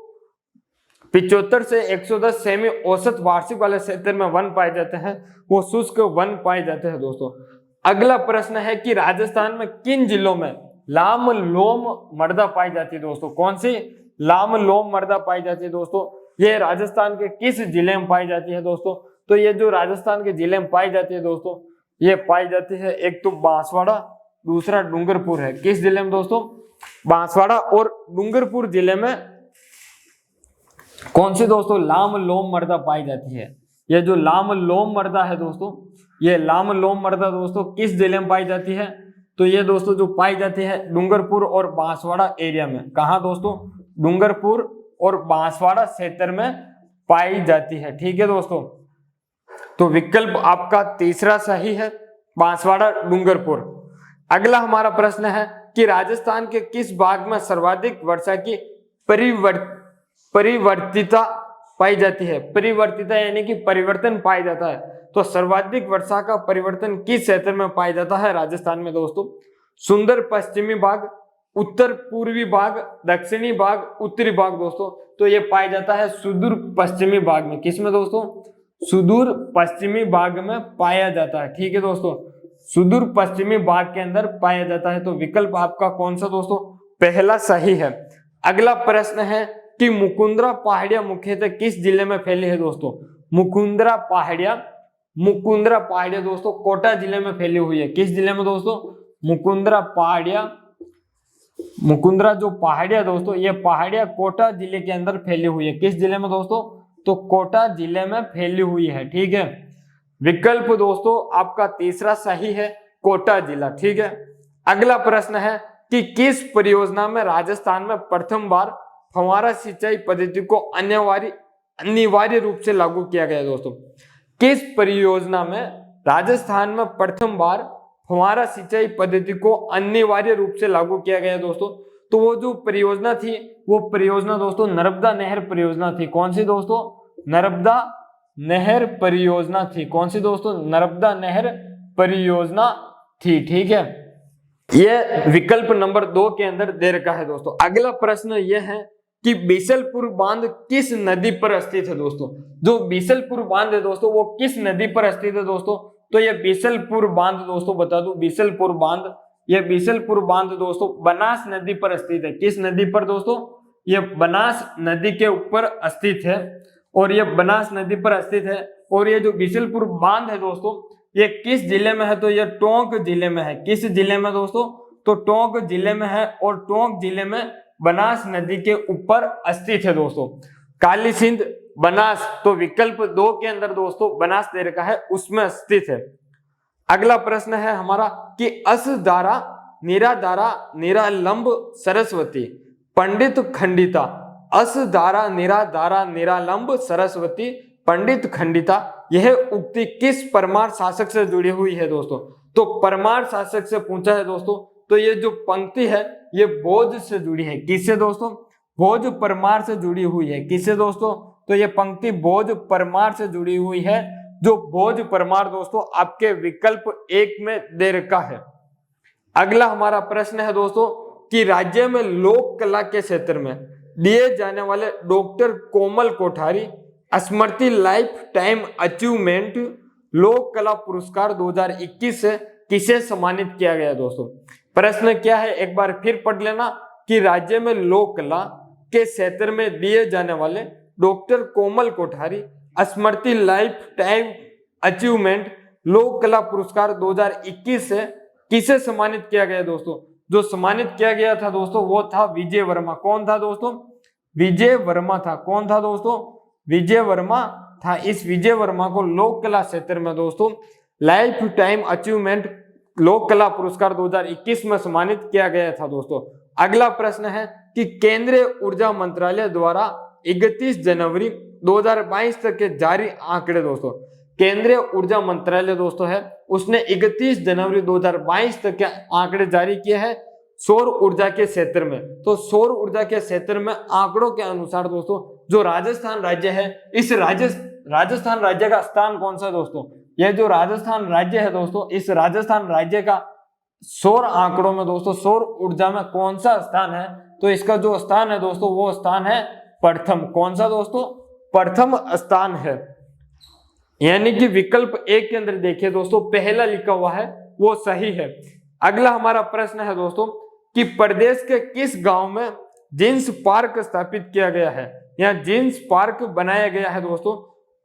75 से 110 सेमी औसत वार्षिक वाले क्षेत्र में वन पाए जाते हैं वो शुष्क वन पाए जाते हैं दोस्तों। अगला प्रश्न है कि राजस्थान में किन जिलों में लाम लोम मृदा पाई जाती है दोस्तों? कौन सी लाम लोम मृदा पाई जाती है दोस्तों? ये राजस्थान के किस जिले में पाई जाती है दोस्तों? तो ये जो राजस्थान के जिले में पाई जाती है दोस्तों, ये पाई जाती है एक तो बांसवाड़ा, दूसरा डूंगरपुर है। किस जिले में दोस्तों? बांसवाड़ा और डूंगरपुर जिले में कौन सी दोस्तों लाम लोम मृदा पाई जाती है? ये जो लाम लोम मृदा है दोस्तों, ये लाम लोम मृदा दोस्तों किस जिले में पाई जाती है? तो ये दोस्तों जो पाई जाती है डूंगरपुर और बांसवाड़ा एरिया में। कहा दोस्तों? डूंगरपुर और बांसवाड़ा क्षेत्र में पाई जाती है। ठीक है दोस्तों, तो विकल्प आपका तीसरा सही है, बांसवाड़ा डूंगरपुर। अगला हमारा प्रश्न है कि राजस्थान के किस भाग में सर्वाधिक वर्षा की परिवर्तिता पाई जाती है? परिवर्तिता यानी कि परिवर्तन पाया जाता है। तो सर्वाधिक वर्षा का परिवर्तन किस क्षेत्र में पाया जाता है राजस्थान में दोस्तों? सुंदर पश्चिमी भाग, उत्तर पूर्वी भाग, दक्षिणी भाग, उत्तरी भाग दोस्तों। तो ये पाया जाता है सुदूर पश्चिमी भाग में। किसमें दोस्तों? सुदूर पश्चिमी भाग में पाया जाता है। ठीक है दोस्तों, सुदूर पश्चिमी भाग के अंदर पाया जाता है। तो विकल्प आपका कौन सा दोस्तों? पहला सही है। अगला प्रश्न है कि मुकुंदरा पहाड़ियां मुख्यतः किस जिले में फैली है दोस्तों? मुकुंदरा पहाड़ियां दोस्तों कोटा जिले में फैली हुई है। किस जिले में दोस्तों? मुकुंदरा जो पहाड़ियां दोस्तों, ये पहाड़ियां कोटा जिले के अंदर फैली हुई है। किस जिले में दोस्तों? तो कोटा जिले में फैली हुई है। ठीक है, विकल्प दोस्तों आपका तीसरा सही है, कोटा जिला। ठीक है, अगला प्रश्न है कि किस परियोजना में राजस्थान में प्रथम बार फव्वारा सिंचाई पद्धति को अनिवार्य रूप से लागू किया गया दोस्तों? किस परियोजना में राजस्थान में प्रथम बार फव्वारा सिंचाई पद्धति को अनिवार्य रूप से लागू किया गया दोस्तों? तो वो जो परियोजना थी वो परियोजना दोस्तों नर्मदा नहर परियोजना थी। कौन सी दोस्तों? नर्मदा नहर परियोजना थी। कौन सी दोस्तों? नर्मदा नहर परियोजना थी। ठीक है, यह विकल्प नंबर 2 के अंदर दे रखा है दोस्तों। अगला प्रश्न यह है कि बीसलपुर बांध किस नदी पर स्थित है दोस्तों? जो बीसलपुर बांध है दोस्तों वो किस नदी पर स्थित है दोस्तों? तो ये बीसलपुर बांध दोस्तों बता दूं, बीसलपुर बांध, ये बीसलपुर बांध दोस्तों बनास नदी पर स्थित है। किस नदी पर दोस्तों? ये बनास नदी के ऊपर स्थित है और ये बनास नदी पर स्थित है। और ये जो बीसलपुर बांध है दोस्तों ये किस जिले में है? तो ये टोंक जिले में है। किस जिले में दोस्तों? तो टोंक जिले में है और टोंक जिले में बनास नदी के ऊपर स्थित है दोस्तों। काली सिंध, बनास, तो विकल्प 2 के अंदर दोस्तों बनास दे रखा है, उसमें स्थित है। अगला प्रश्न है हमारा कि असधारा निराधारा निरालंब सरस्वती पंडित खंडिता, असधारा निराधारा निरालंब सरस्वती पंडित खंडिता, यह उक्ति किस परमार शासक से जुड़ी हुई है दोस्तों? तो परमार शासक से पूछा है दोस्तों। तो ये जो पंक्ति है ये भोज से जुड़ी है। किससे दोस्तों? भोज परमार से जुड़ी हुई है। किससे दोस्तों? तो ये पंक्ति भोज परमार से जुड़ी हुई है। जो भोज परमार दोस्तों आपके विकल्प 1 में दे रखा है। अगला हमारा प्रश्न है दोस्तों कि राज्य में लोक कला के क्षेत्र में दिए जाने वाले डॉक्टर कोमल कोठारी स्मृति लाइफ टाइम अचीवमेंट लोक कला पुरस्कार 2021 से किसे सम्मानित किया गया दोस्तों। प्रश्न क्या है एक बार फिर पढ़ लेना कि राज्य में लोक कला के क्षेत्र में दिए जाने वाले डॉक्टर कोमल कोठारी स्मृति लाइफ टाइम अचीवमेंट लोक कला पुरस्कार 2021 से किसे सम्मानित किया गया दोस्तों। जो सम्मानित किया गया था दोस्तों वो था विजय वर्मा। कौन था दोस्तों? विजय वर्मा था। कौन था दोस्तों? विजय वर्मा था। इस विजय वर्मा को लोक कला क्षेत्र में दोस्तों लाइफ टाइम अचीवमेंट लोक कला पुरस्कार 2021 में सम्मानित किया गया था दोस्तों। अगला प्रश्न है कि केंद्रीय ऊर्जा मंत्रालय द्वारा 31 जनवरी 2022 तक के जारी आंकड़े दोस्तों। केंद्रीय ऊर्जा मंत्रालय दोस्तों है उसने 31 जनवरी 2022 तक के आंकड़े जारी किए हैं सौर ऊर्जा के क्षेत्र में। तो सौर ऊर्जा के क्षेत्र में आंकड़ों के अनुसार दोस्तों जो राजस्थान राज्य है इस राजस्थान राज्य का स्थान कौन सा है दोस्तों? यह जो राजस्थान राज्य है दोस्तों इस राजस्थान राज्य का सौर आंकड़ों में दोस्तों सौर ऊर्जा में कौन सा स्थान है? तो इसका जो स्थान है दोस्तों वो स्थान है प्रथम। कौन सा दोस्तों? प्रथम स्थान है। यानी कि विकल्प 1 के अंदर देखिए दोस्तों पहला लिखा हुआ है वो सही है। अगला हमारा प्रश्न है दोस्तों कि प्रदेश के किस गांव में जींस पार्क स्थापित किया गया है या जींस पार्क बनाया गया है दोस्तों?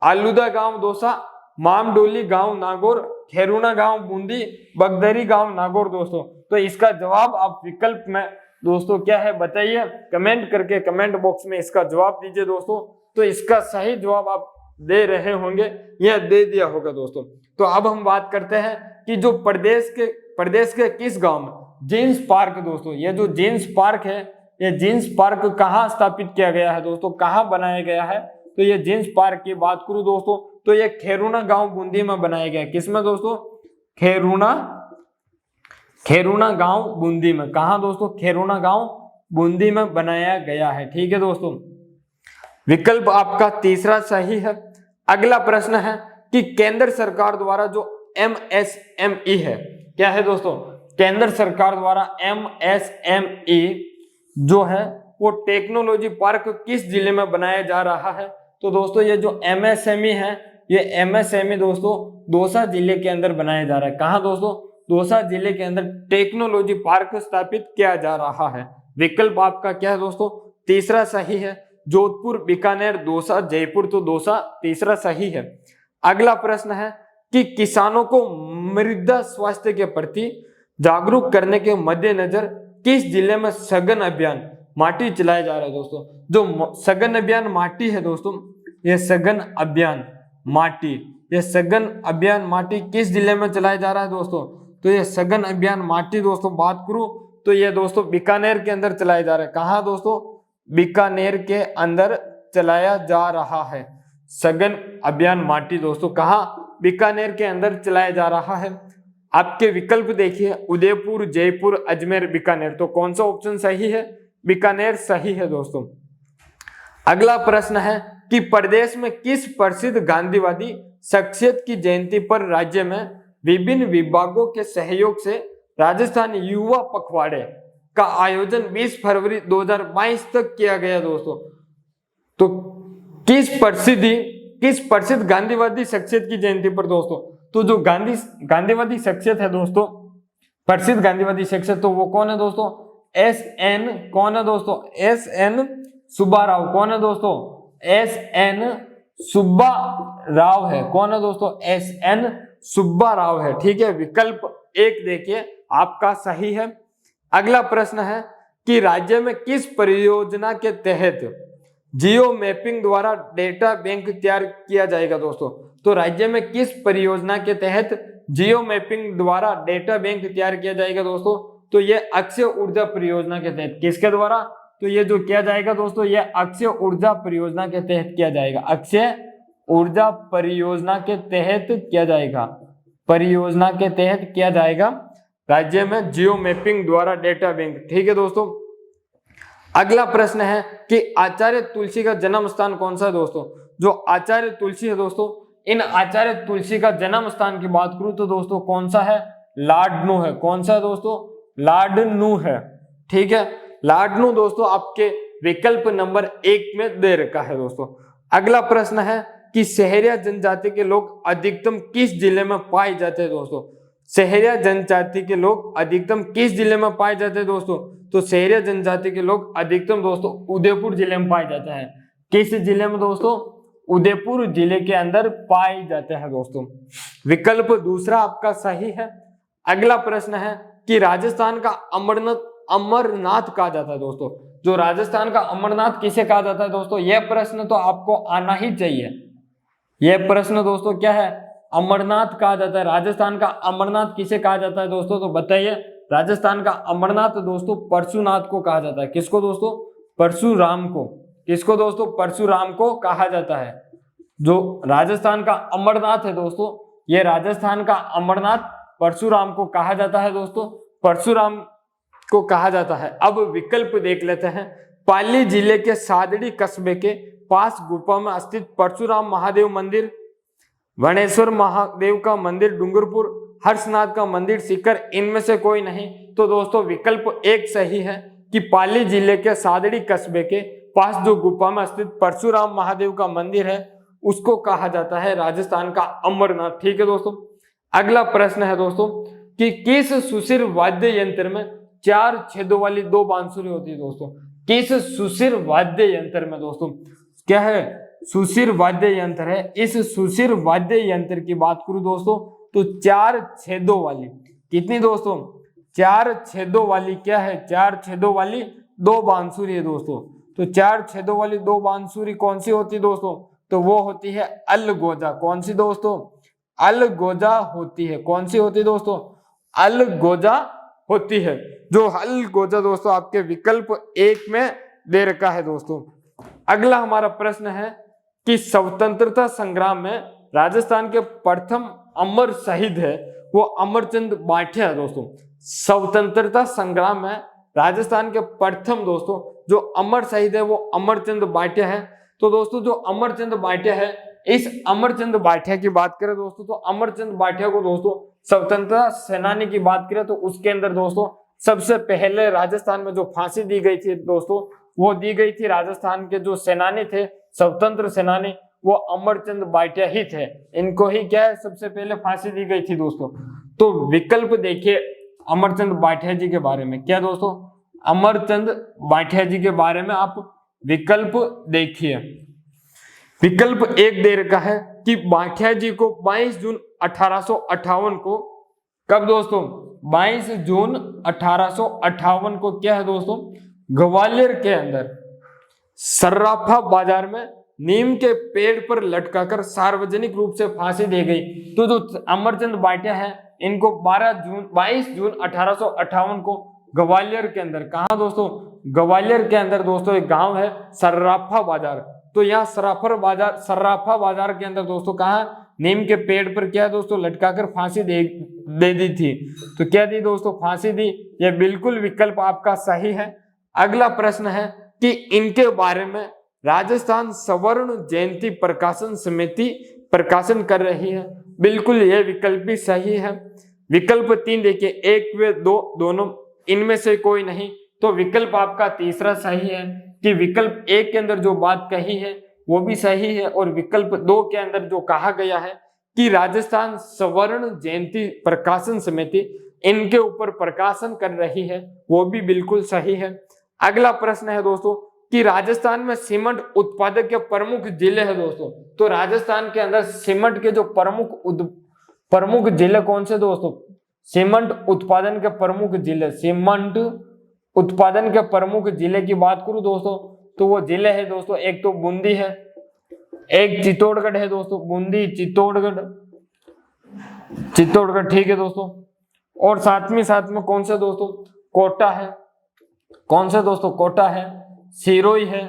आलूदा गांव दौसा, मामडोली गांव नागौर, खेरुना गांव बूंदी, बगदरी गांव नागौर दोस्तों। तो इसका जवाब आप विकल्प में दोस्तों क्या है बताइए, कमेंट करके कमेंट बॉक्स में इसका जवाब दीजिए दोस्तों। तो इसका सही जवाब आप दे रहे होंगे या दे दिया होगा दोस्तों। तो अब हम बात करते हैं कि जो प्रदेश के किस गांव में जींस पार्क दोस्तों, ये जो जींस पार्क है ये जींस पार्क कहाँ स्थापित किया गया है दोस्तों, कहाँ बनाया गया है? तो ये जींस पार्क की बात करूं दोस्तों तो ये खेरुना गांव बूंदी में बनाया गया है। किसमें दोस्तों? खेरुना गांव बूंदी में। कहा दोस्तों? खेरुना गांव बूंदी में बनाया गया है। ठीक है दोस्तों, विकल्प आपका तीसरा सही है। अगला प्रश्न है कि केंद्र सरकार द्वारा जो MSME है, क्या है दोस्तों? केंद्र सरकार द्वारा MSME जो है वो टेक्नोलॉजी पार्क किस जिले में बनाया जा रहा है? तो दोस्तों ये जो MSME है ये MSME दोस्तों दौसा जिले के अंदर बनाया जा रहा है। कहाँ दोस्तों? दौसा जिले के अंदर टेक्नोलॉजी पार्क स्थापित किया जा रहा है। विकल्प आपका क्या है दोस्तों? तीसरा सही है। जोधपुर, बीकानेर, दौसा, जयपुर। तो दौसा तीसरा सही है। अगला प्रश्न है कि किसानों को मृदा स्वास्थ्य के प्रति जागरूक करने के मद्देनजर किस जिले में सघन अभियान माटी चलाया जा रहा है दोस्तों? जो सघन अभियान माटी है दोस्तों ये सघन अभियान माटी किस जिले में चलाया जा रहा है दोस्तों? तो ये सघन अभियान माटी दोस्तों बात करूं तो ये दोस्तों बीकानेर के अंदर चलाया जा रहा है। कहाँ दोस्तों? बीकानेर के अंदर चलाया जा रहा है सघन अभियान माटी दोस्तों। कहाँ? बीकानेर के अंदर चलाया जा रहा है। आपके विकल्प देखिए उदयपुर, जयपुर, अजमेर, बीकानेर। तो कौन सा ऑप्शन सही है? बीकानेर सही है दोस्तों। अगला प्रश्न है कि प्रदेश में किस प्रसिद्ध गांधीवादी शख्सियत की जयंती पर राज्य में विभिन्न विभागों के सहयोग से राजस्थान युवा पखवाड़े का आयोजन 20 फरवरी 2022 तक किया गया दोस्तों? तो किस प्रसिद्ध गांधीवादी शख्सियत की जयंती पर दोस्तों? तो जो गांधीवादी शख्सियत है दोस्तों, प्रसिद्ध गांधीवादी शख्सियत, तो वो कौन है दोस्तों? कौन है दोस्तों? SN सुब्बाराव। कौन है दोस्तों? SN सुब्बाराव है। कौन है दोस्तों? SN सुब्बाराव है। ठीक है, विकल्प 1 देखिए आपका सही है। अगला प्रश्न है कि राज्य में किस परियोजना के तहत जियो मैपिंग द्वारा डेटा बैंक तैयार किया जाएगा दोस्तों? तो राज्य में किस परियोजना के तहत जियो मैपिंग द्वारा डेटा बैंक तैयार किया जाएगा दोस्तों? तो ये अक्षय ऊर्जा परियोजना के तहत। किसके द्वारा? तो ये जो किया जाएगा दोस्तों ये अक्षय ऊर्जा परियोजना के तहत किया जाएगा। अक्षय ऊर्जा परियोजना के तहत किया जाएगा राज्य में जियो मैपिंग द्वारा डेटा बैंक। ठीक है दोस्तों। अगला प्रश्न है कि आचार्य तुलसी का जन्म स्थान कौन सा है दोस्तों? जो आचार्य तुलसी है दोस्तों इन आचार्य तुलसी का जन्म स्थान की बात करूं तो दोस्तों कौन सा है, लाडनू है। कौन सा है दोस्तों, लाडनू है। ठीक है, लाडनू दोस्तों आपके विकल्प नंबर 1 में दे रखा है दोस्तों। अगला प्रश्न है कि सहरिया जनजाति के लोग अधिकतम किस जिले में पाए जाते हैं दोस्तों। सहरिया जनजाति के लोग अधिकतम किस जिले में पाए जाते हैं दोस्तों, तो सहरिया जनजाति के लोग अधिकतम दोस्तों उदयपुर जिले में पाए जाते हैं। किस जिले में दोस्तों, उदयपुर जिले के अंदर पाए जाते हैं दोस्तों। विकल्प दूसरा आपका सही है। अगला प्रश्न है कि राजस्थान का अमरनाथ कहा जाता है दोस्तों। जो राजस्थान का अमरनाथ किसे कहा जाता है दोस्तों, यह प्रश्न तो आपको आना ही चाहिए। यह प्रश्न दोस्तों क्या है, अमरनाथ कहा जाता है। राजस्थान का अमरनाथ किसे कहा जाता है दोस्तों, तो बताइए। राजस्थान का अमरनाथ दोस्तों परशुनाथ को कहा जाता है। किसको दोस्तों, परशुराम को। किसको दोस्तों, परशुराम को कहा जाता है। जो राजस्थान का अमरनाथ है दोस्तों, ये राजस्थान का अमरनाथ परशुराम को कहा जाता है दोस्तों, परशुराम को कहा जाता है। अब विकल्प देख लेते हैं। पाली जिले के सादड़ी कस्बे के पास गुफा में स्थित परशुराम महादेव मंदिर, वनेश्वर महादेव का मंदिर डूंगरपुर, हर्षनाथ का मंदिर सीकर, इनमें से कोई नहीं। तो दोस्तों विकल्प 1 सही है कि पाली जिले के सादड़ी कस्बे के पास जो गुफा में स्थित परशुराम महादेव का मंदिर है उसको कहा जाता है राजस्थान का अमरनाथ। ठीक है दोस्तों। अगला प्रश्न है दोस्तों कि किस सुशिर वाद्य यंत्र में 4 छेदों वाली 2 बांसुरी होती है दोस्तों। किस सुशिर वाद्य यंत्र में दोस्तों, क्या है, सुशिर वाद्य यंत्र है। इस सुशिर वाद्य यंत्र की बात करूं दोस्तों तो 4 छेदों वाली, कितनी दोस्तों, 4 छेदों वाली क्या है, 4 छेदों वाली 2 बांसुरी है दोस्तों। तो 4 छेदों वाली 2 बांसुरी कौन सी होती है दोस्तों, तो वो होती है अलगोजा। कौन सी दोस्तों, अलगोजा होती है। कौन सी होती है दोस्तों, अलगोजा होती है। जो अलगोजा दोस्तों आपके विकल्प 1 में दे रखा है दोस्तों। अगला हमारा प्रश्न है कि स्वतंत्रता संग्राम में राजस्थान के प्रथम अमर शहीद है वो अमरचंद बांठिया है दोस्तों। स्वतंत्रता संग्राम में राजस्थान के प्रथम दोस्तों जो अमर शहीद है वो अमरचंद बांठिया है। तो दोस्तों जो अमरचंद बांठिया है, इस अमरचंद बांठिया की बात करें दोस्तों तो अमरचंद बांठिया को दोस्तों स्वतंत्रता सेनानी की बात करें तो उसके अंदर दोस्तों सबसे पहले राजस्थान में जो फांसी दी गई थी दोस्तों वो दी गई थी राजस्थान के जो सेनानी थे, स्वतंत्र सेनानी, वो अमरचंद बांठिया ही थे। इनको ही क्या है, सबसे पहले फांसी दी गई थी दोस्तों। तो विकल्प देखिए अमरचंद बांठिया जी के बारे में, क्या दोस्तों, अमरचंद बांठिया जी के बारे में आप विकल्प देखिए। विकल्प 1 दे रखा है कि बांठिया जी को 22 जून 1858 को, कब दोस्तों, 22 जून 1858 को क्या है दोस्तों, ग्वालियर के अंदर सर्राफा बाजार में नीम के पेड़ पर लटकाकर सार्वजनिक रूप से फांसी दी गई। तो जो अमरचंद बांठिया है इनको 22 जून 1858 को ग्वालियर के अंदर, कहा दोस्तों, ग्वालियर के अंदर दोस्तों एक गांव है सर्राफा बाजार। तो यहाँ सर्राफा बाजार के अंदर दोस्तों कहा नीम के पेड़ पर क्या दोस्तों लटकाकर फांसी दे दी थी। तो क्या दी दोस्तों, फांसी दी। यह बिल्कुल विकल्प आपका सही है। अगला प्रश्न है कि इनके बारे में राजस्थान स्वर्ण जयंती प्रकाशन समिति प्रकाशन कर रही है। बिल्कुल यह विकल्प भी सही है। विकल्प 3 देखिए, 1 व 2 दोनों, इनमें से कोई नहीं। तो विकल्प आपका तीसरा सही है कि विकल्प 1 के अंदर जो बात कही है वो भी सही है और विकल्प 2 के अंदर जो कहा गया है कि राजस्थान स्वर्ण जयंती प्रकाशन समिति इनके ऊपर प्रकाशन कर रही है वो भी बिल्कुल सही है। अगला प्रश्न है दोस्तों कि राजस्थान में सीमेंट उत्पादक के प्रमुख जिले हैं दोस्तों। तो राजस्थान के अंदर सीमेंट के जो प्रमुख जिले कौन से दोस्तों, सीमेंट उत्पादन के प्रमुख जिले, सीमेंट उत्पादन के प्रमुख जिले की बात करूं दोस्तों तो वो जिले है दोस्तों, एक तो बूंदी है, एक चित्तौड़गढ़ है दोस्तों, बूंदी चित्तौड़गढ़, ठीक है दोस्तों। और साथ में कौन सा दोस्तों, कोटा है। कौन सा दोस्तों, कोटा है, सिरोही है,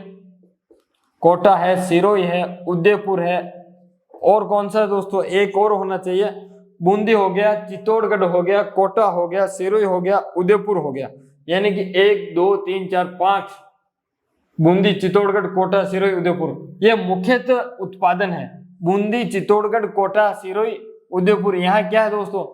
कोटा है, सिरोही है, उदयपुर है, और कौन सा दोस्तों, एक और होना चाहिए, बूंदी हो गया, चित्तौड़गढ़ हो गया, कोटा हो गया, सिरोही हो गया, उदयपुर हो गया। यानी कि 1 2 3 4 5 बूंदी, चित्तौड़गढ़, कोटा, सिरोही, उदयपुर, ये मुख्यतः उत्पादन है। बूंदी, चित्तौड़गढ़, कोटा, सिरोही, उदयपुर, यहाँ क्या है दोस्तों,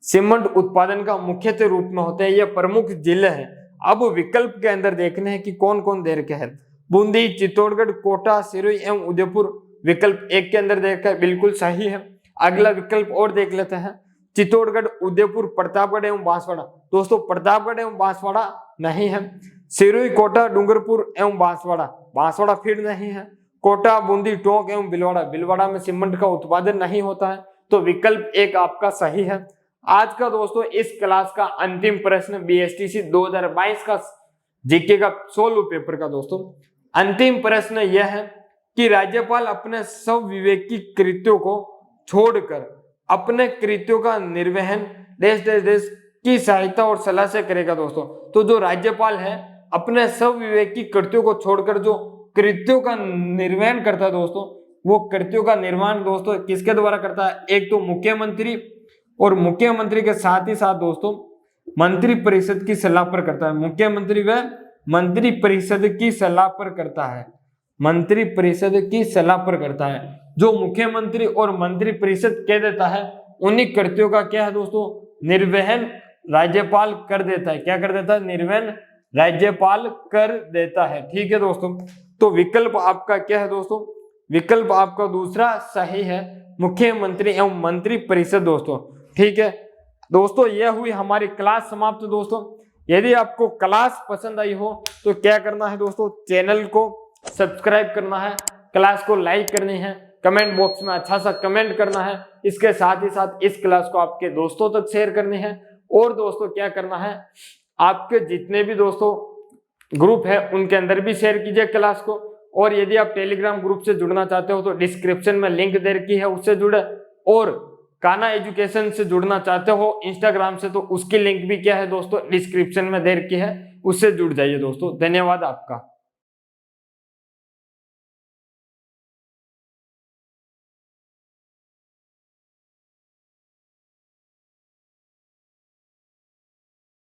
सीमेंट उत्पादन का मुख्यतः रूप में होते हैं, ये प्रमुख जिले हैं। अब विकल्प के अंदर देखने हैं कि कौन कौन दे रखे हैं। बूंदी, चित्तौड़गढ़, कोटा, सिरोही एवं उदयपुर विकल्प एक के अंदर देखा है, बिल्कुल सही है। अगला विकल्प और देख लेते हैं, चित्तौड़गढ़, उदयपुर, प्रतापगढ़ एवं बांसवाड़ा। दोस्तों प्रतापगढ़ एवं बांसवाड़ा नहीं है। सिरोही, कोटा, डूंगरपुर एवं बांसवाड़ा, बांसवाड़ा फिर नहीं है। कोटा, बूंदी, टोंक एवं भीलवाड़ा, भीलवाड़ा में सीमेंट का उत्पादन नहीं होता है, तो विकल्प एक आपका सही है। आज का दोस्तों इस क्लास का अंतिम प्रश्न बीएसटीसी 2022 का जीके का 16 पेपर का दोस्तों अंतिम प्रश्न यह है कि राज्यपाल अपने स्वविवेकी कृत्यों को छोड़कर अपने कृत्यों का निर्वहन देश देश देश की सहायता और सलाह से करेगा दोस्तों। तो जो राज्यपाल है अपने स्वविवेकी कृत्यों को छोड़कर जो कृत्यों का निर्वहन करता है दोस्तों, वो कृत्यों का निर्माण दोस्तों किसके द्वारा करता है, एक तो मुख्यमंत्री, और मुख्यमंत्री के साथ ही साथ दोस्तों मंत्री परिषद की सलाह पर करता है। मुख्यमंत्री व मंत्री परिषद की सलाह पर करता है, मंत्री परिषद की सलाह पर करता है। जो मुख्यमंत्री और मंत्री परिषद कह देता है उन्हीं कृत्यों का क्या है दोस्तों, निर्वहन राज्यपाल कर देता है। क्या कर देता है, निर्वहन राज्यपाल कर देता है। ठीक है दोस्तों, तो विकल्प आपका क्या है दोस्तों, विकल्प आपका दूसरा सही है, मुख्यमंत्री एवं मंत्री परिषद दोस्तों। ठीक है दोस्तों, यह हुई हमारी क्लास समाप्त दोस्तों। यदि आपको क्लास पसंद आई हो तो क्या करना है दोस्तों, चैनल को सब्सक्राइब करना है, क्लास को लाइक करनी है, कमेंट बॉक्स में अच्छा सा कमेंट करना है। इसके साथ ही साथ इस क्लास को आपके दोस्तों तक शेयर करनी है। और दोस्तों क्या करना है, आपके जितने भी दोस्तों ग्रुप है उनके अंदर भी शेयर कीजिए क्लास को। और यदि आप टेलीग्राम ग्रुप से जुड़ना चाहते हो तो डिस्क्रिप्शन में लिंक दे रखी है, उससे जुड़े। और काना एजुकेशन से जुड़ना चाहते हो इंस्टाग्राम से, तो उसकी लिंक भी क्या है दोस्तों डिस्क्रिप्शन में दे रखी है, उससे जुड़ जाइए दोस्तों। धन्यवाद आपका।